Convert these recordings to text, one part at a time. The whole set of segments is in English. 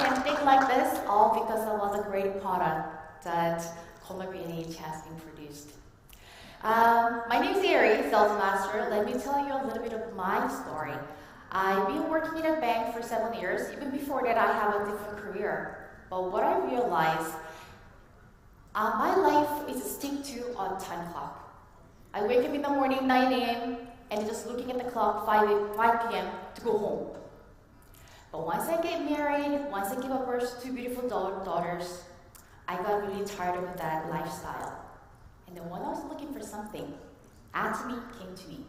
can think like this all because of all the great product that Columbia NH has been produced. My name is Aeri, Sales Master. Let me tell you a little bit of my story. I've been working in a bank for 7 years. Even before that, I have a different career. But what I realized, my life is a stick to a time clock. I wake up in the morning, 9 a.m., and just looking at the clock, 5 p.m. to go home. But once I get married, once I give birth to two beautiful daughters, I got really tired of that lifestyle. And then when I was looking for something, Atomy came to me.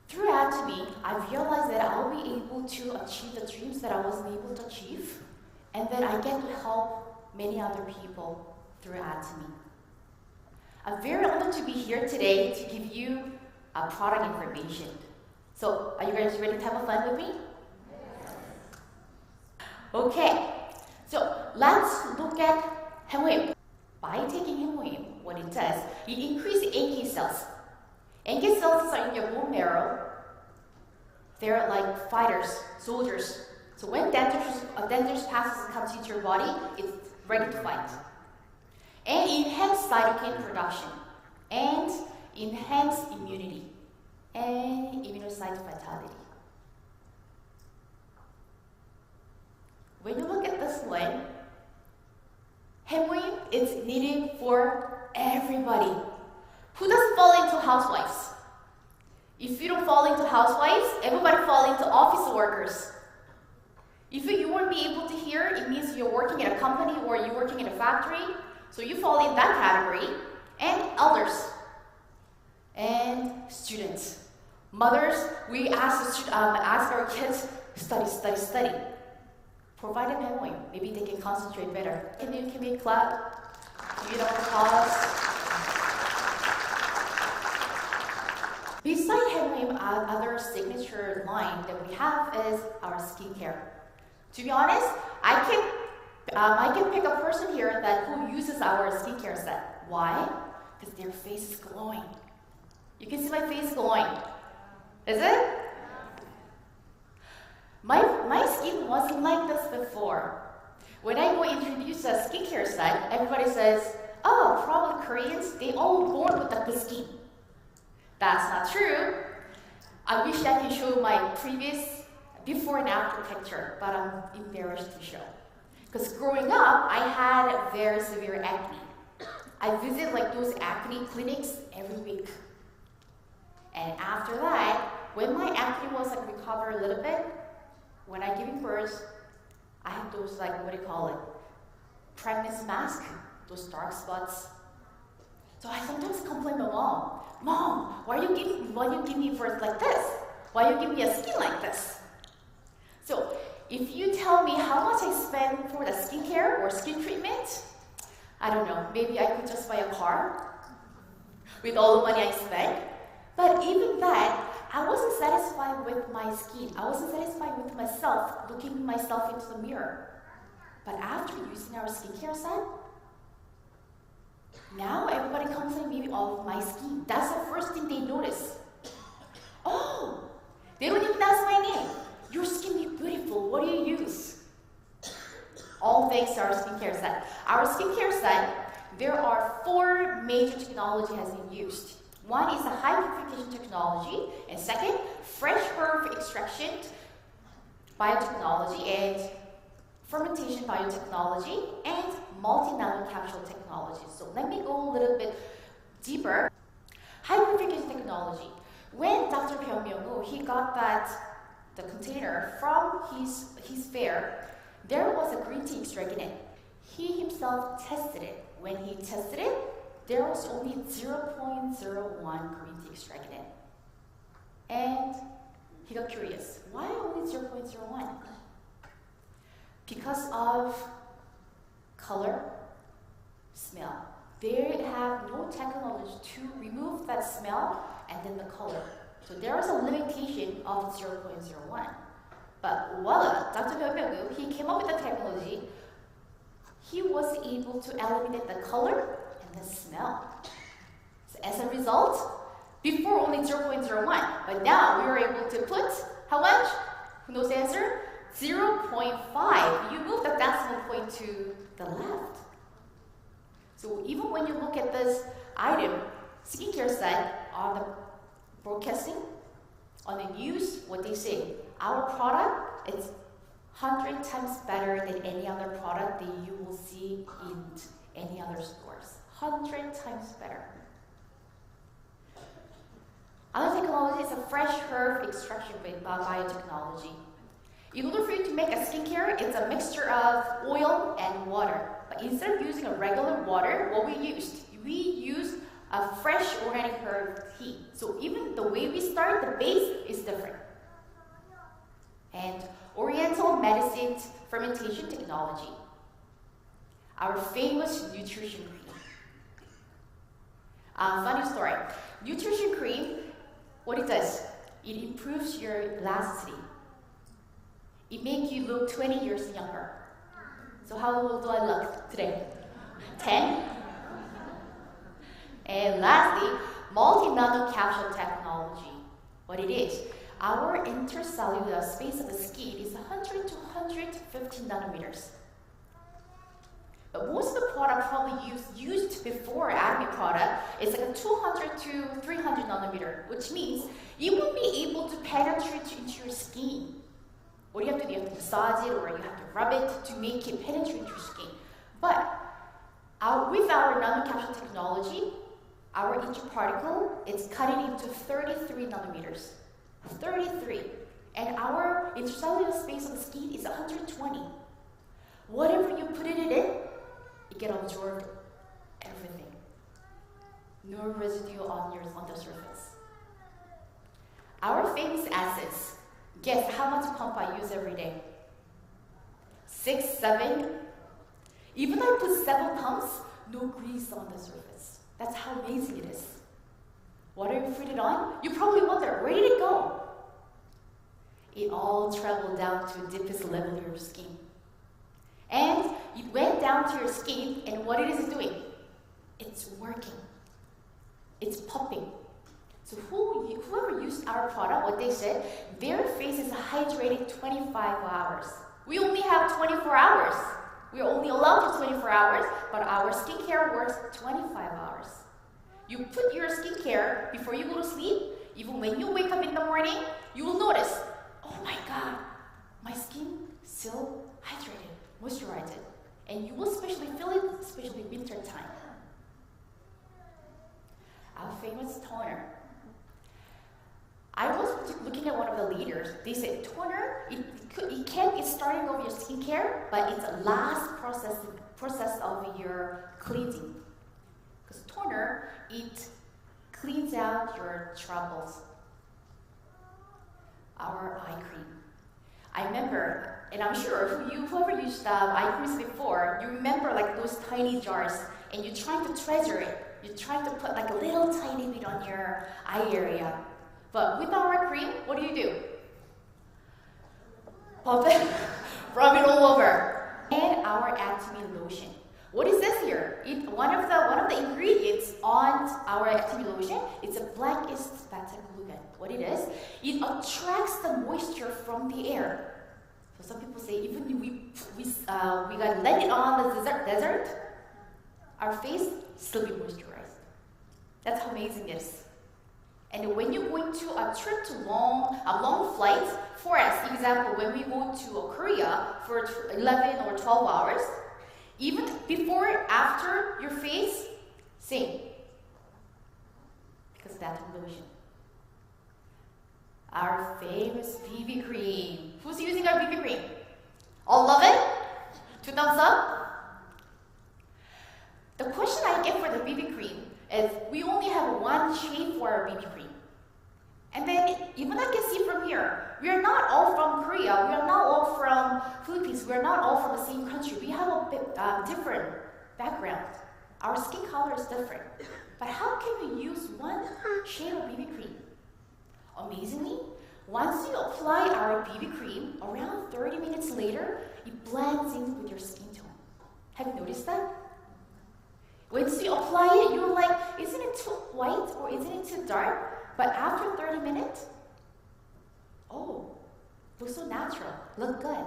Through Atomy, I realized that I'll be able to achieve the dreams that I wasn't able to achieve, and that I get to help many other people through Atomy. I'm very honored to be here today to give you product information. So, are you guys ready to have fun with me? Okay, so let's look at Hemoim. By taking Hemoim, what it does, it increases NK cells. NK cells are in your bone marrow. They're like fighters, soldiers. So when dangerous passes comes into your body, it's ready to fight. And enhance cytokine production, and enhance immunity, and immunocyte vitality. When you look at this one, Hemoim is needed for everybody. Who doesn't fall into housewives? If you don't fall into housewives, everybody fall into office workers. If you won't be able to hear, it means you're working in a company or you're working in a factory. So you fall in that category. And elders. And students. Mothers, we ask our kids, study. Provide them Hemoim. Maybe they can concentrate better. Can we clap? Give it up applause. Besides Hemoim, other signature line that we have is our skincare. To be honest, I can pick a person here who uses our skincare set. Why? Because their face is glowing. You can see my face glowing. Is it? My skin wasn't like this before. When I go introduce a skincare set, everybody says, oh, probably Koreans, they all born with a good skin. That's not true. I wish I could show my previous before and after picture, but I'm embarrassed to show. Because growing up, I had very severe acne. I visit those acne clinics every week. And after that, when my acne was recovered a little bit, when I gave birth, I had those pregnancy mask, those dark spots. So I sometimes complain to Mom, why you give me birth like this? Why you give me a skin like this? So if you tell me how much I spend for the skincare or skin treatment, I don't know, maybe I could just buy a car with all the money I spent. But even that, I wasn't satisfied with my skin. I wasn't satisfied with myself, looking myself into the mirror. But after using our skincare set, now everybody complains me of my skin. That's the first thing they notice. Oh, they don't even ask my name. Your skin is beautiful. What do you use? All thanks to our skincare set. Our skincare set, there are 4 major technologies has been used. One is the high purification technology, and second, fresh herb extraction biotechnology, and fermentation biotechnology, and multi-nano capsule technology. So let me go a little bit deeper. High purification technology. When Dr. Byung Myung-woo, he got the container from his fair, there was a green tea extract in it. He himself tested it. When he tested it, there was only 0.01 green tea extract in it. And he got curious. Why only 0.01? Because of color, smell. They have no technology to remove that smell and then the color. So there is a limitation of 0.01. But voila, Dr. Byung Myung-woo, he came up with the technology. He was able to eliminate the color and the smell. So as a result, before only 0.01, but now we are able to put how much? Who knows the answer? 0.01 1.5. You move the decimal point to the left. So even when you look at this item, skincare set on the broadcasting, on the news, what they say, our product is 100 times better than any other product that you will see in any other stores. 100 times better. Other technology is a fresh herb extraction with biotechnology. In order for you to make a skincare, it's a mixture of oil and water. But instead of using a regular water, what we used a fresh organic herb tea. So even the way we start, the base is different. And Oriental medicine fermentation technology. Our famous nutrition cream. Funny story. Nutrition cream, what it does, it improves your elasticity. It makes you look 20 years younger. So how old do I look today? 10? And lastly, multi-nano capsule technology. What it is, our intercellular space of the skin is 100 to 150 nanometers. But most of the product probably used before Atomy product is like a 200 to 300 nanometer, which means you won't be able to penetrate into your skin. What do you have to do? You have to massage it or you have to rub it to make it penetrate into your skin. But with our nanocapsule technology, our intraparticle is cutting into 33 nanometers. 33. And our intercellular space on the skin is 120. Whatever you put it in, it gets absorbed everything. No residue on the surface. Our famous essence. Guess how much pump I use every day? 6, 7. Even though I put 7 pumps, no grease on the surface. That's how amazing it is. What have you put it on? You probably wonder, where did it go? It all traveled down to the deepest level of your skin. And it went down to your skin, and what it is doing? It's working. It's popping. So whoever used our product, what they said, their face is hydrated 25 hours. We only have 24 hours. We are only allowed for 24 hours, but our skincare works 25 hours. You put your skincare before you go to sleep, even when you wake up in the morning, you will notice, oh my God, my skin still hydrated, moisturized. And you will especially feel it, especially winter time. Our famous toner. I was looking at one of the leaders. They said toner, it's starting of your skincare, but it's a last process of your cleansing. Because toner, it cleans out your troubles. Our eye cream. I remember, and I'm sure whoever used eye creams before, you remember like those tiny jars, and you're trying to treasure it. You're trying to put like a little tiny bit on your eye area. But with our cream, what do? Pump it, rub it all over. And our Atomy lotion. What is this here? One of the ingredients on our Atomy lotion, it's a blackest beta-glucan. What it is, it attracts the moisture from the air. So some people say even we got let it on the desert, our face still be moisturized. That's how amazing it is. And when you go to a trip to long flight, for us, example, when we go to Korea for 11 or 12 hours, even before, after your face, same. Because that's lotion. Our famous BB cream. Who's using our BB cream? All love it? 2 thumbs up? The question I get for the BB cream is we only have one shade for our BB cream. And then, even I can see from here, we are not all from Korea, we are not all from Philippines, we are not all from the same country. We have a bit different background. Our skin color is different. But how can we use one shade of BB cream? Amazingly, once you apply our BB cream, around 30 minutes later, it blends in with your skin tone. Have you noticed that? Once you apply it, you're like, isn't it too white or isn't it too dark? But after 30 minutes, oh, looks so natural, look good.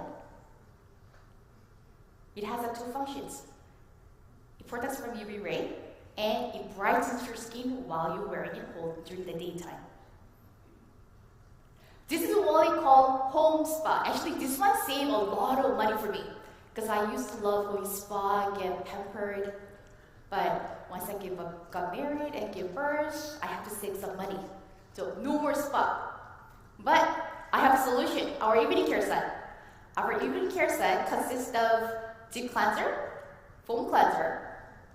It has two functions. It protects from UV ray, and it brightens your skin while you're wearing it during the daytime. This is what we call home spa. Actually, this one saved a lot of money for me because I used to love going spa, get pampered. But once I got married and gave birth, I have to save some money. So no more spa. But I have a solution, our evening care set. Our evening care set consists of deep cleanser, foam cleanser,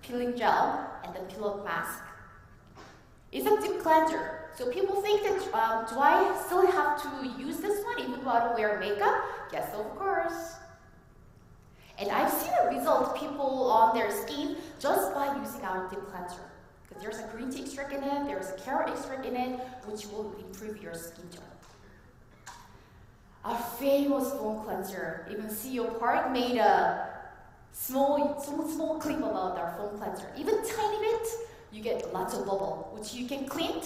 peeling gel, and the peel-off mask. It's a deep cleanser. So people think that, do I still have to use this one even though I don't wear makeup? Yes, of course. And I've seen a result people on their skin just by using our deep cleanser. Because there's a green tea extract in it, there's a carrot extract in it, which will improve your skin tone. Our famous foam cleanser. Even CEO Park made a small clip about our foam cleanser. Even tiny bit, you get lots of bubble, which you can clean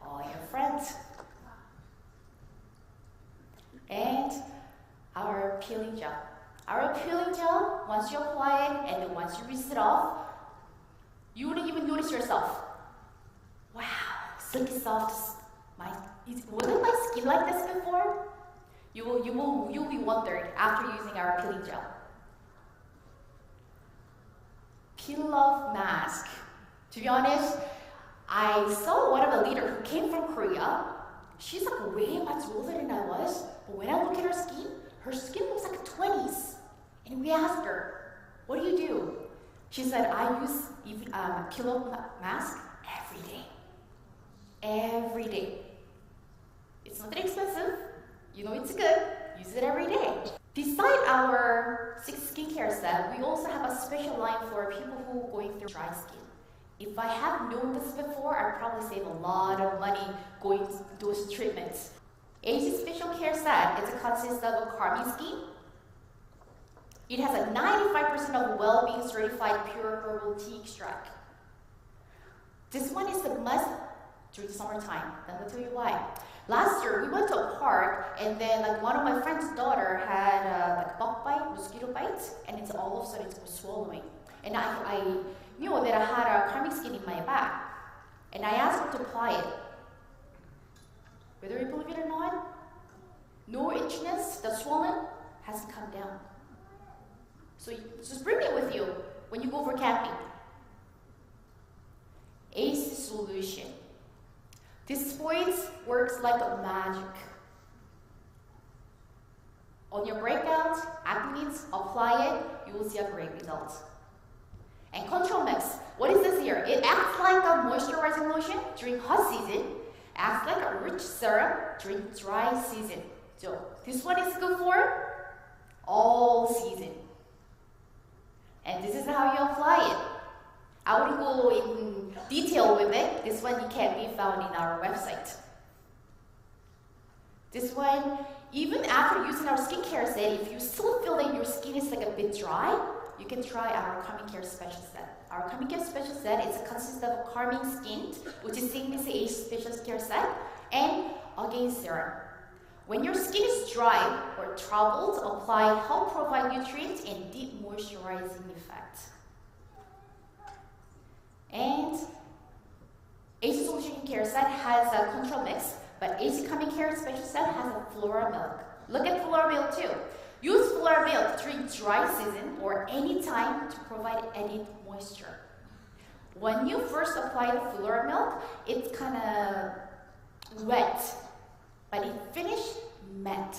all your friends. And our peeling gel. Our peeling gel, once you apply it and then once you rinse it off, you wouldn't even notice yourself. Wow, silky soft. Wasn't my skin like this before? You'll be wondered after using our peeling gel. Peel off mask. To be honest, I saw one of the leaders who came from Korea. She's like way much older than I was, but when I look at her skin looks like 20s. And we asked her, what do you do? She said, I use peel off mask every day. Every day. It's not that expensive. You know it's good. Use it every day. Beside our 6 skincare set, we also have a special line for people who are going through dry skin. If I had known this before, I'd probably save a lot of money going to those treatments. AC Special Care Set consists of a calming skin. It has a 95% of well-being certified pure herbal tea extract. This one is the must during summertime. Let me tell you why. Last year, we went to a park, and then one of my friend's daughter had bug bite, mosquito bite, and it's all of a sudden it was swallowing. And I knew that I had a calming skin in my back, and I asked her to apply it. Whether you believe it or not, no itchiness, the swollen hasn't come down. So just bring it with you when you go for camping. ACE solution. This voice works like magic. On your breakout, acne needs, apply it, you will see a great result. And Control Mix, what is this here? It acts like a moisturizing lotion during hot season, acts like a rich serum during dry season. So this one is good for all season. And this is how you apply it. I wouldn't go in detail with it. This one can be found in our website. This one, even after using our skincare set, if you still feel that your skin is a bit dry, you can try our Calming Care Special Set. Our Calming Care Special Set consists of calming skin, which is same as the ACE Special Care Set, and Again Serum. When your skin is dry or troubled, apply help provide nutrients and deep moisturizing effect. And AC Solution Care Set has a Control Mix, but AC Calming Care Special Set has a Flora Milk. Look at Flora Milk too. Use Flora Milk during dry season or any time to provide added moisture. When you first apply the Flora Milk, it's kind of wet, but it finished matte.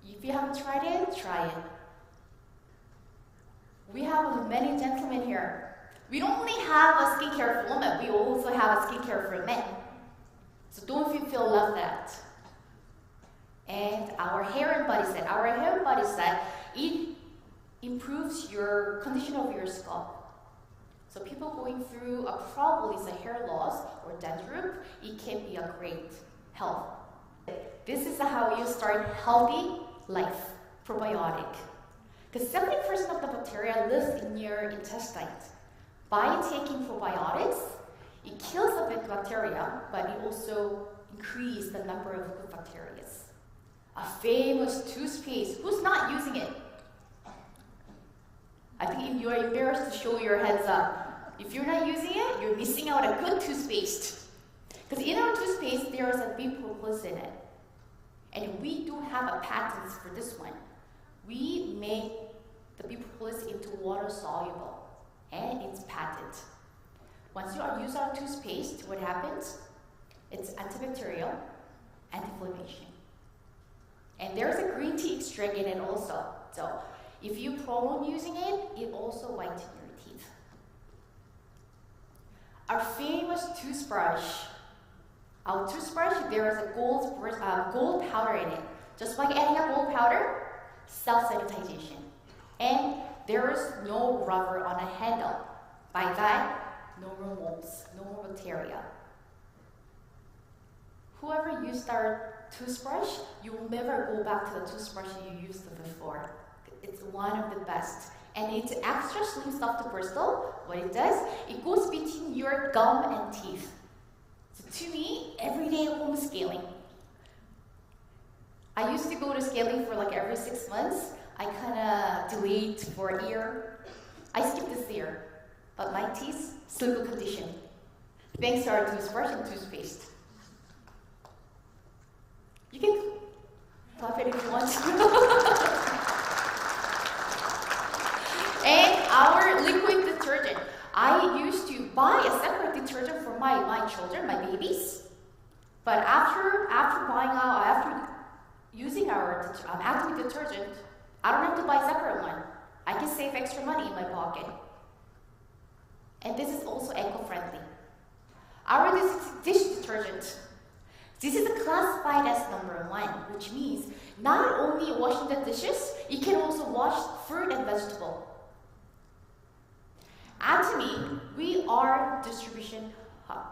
If you haven't tried it, try it. We have many gentlemen here. We don't only have a skincare for women, we also have a skincare for men. So don't feel left out. And our hair and body set. Our hair and body set, it improves your condition of your scalp. So people going through a problem is a hair loss or dandruff, it can be a great help. This is how you start healthy life, probiotic. Because 70% of the bacteria lives in your intestines. By taking probiotics, it kills the bad bacteria, but it also increases the number of good bacteria. A famous toothpaste, who's not using it? think you're embarrassed to show your heads up. If you're not using it, you're missing out on a good toothpaste. Because in our toothpaste, there is a big purpose in it. And we do have a patent for this one. We make the bee propolis into water soluble, and it's patent. Once you use our toothpaste, what happens? It's antibacterial, anti-inflammation. And there's a green tea extract in it also. So if you prolong using it, it also whitens your teeth. Our famous toothbrush. Our toothbrush, there is a gold powder in it. Just like adding a gold powder, self-sanitization. And there is no rubber on a handle. By that, no more molds, no more bacteria. Whoever used our toothbrush, you will never go back to the toothbrush you used before. It's one of the best. And it's extra slim soft bristle. What it does, it goes between your gum and teeth. So to me, everyday home scaling. I used to go to scaling for like every 6 months. I kind of delayed for a year. I skipped this year, but my teeth still good condition. Thanks to our toothbrush and toothpaste. You can clap it if you want to. And our liquid detergent. I used to buy a separate detergent for my children, my babies. But after using our Atomy detergent, I don't have to buy a separate one. I can save extra money in my pocket. And this is also eco-friendly. Our dish detergent, this is classified as #1, which means not only washing the dishes, it can also wash fruit and vegetable. Atomy, we are distribution hub.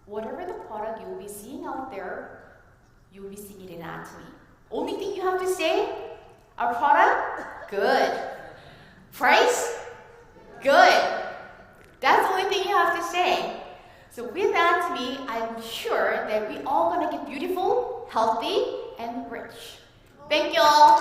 Whatever the product you will be seeing out there, you will be seeing it in Atomy. Only thing you have to say, our product, good. Price, good. That's the only thing you have to say. So with Atomy, I'm sure that we all gonna get beautiful, healthy, and rich. Thank you all.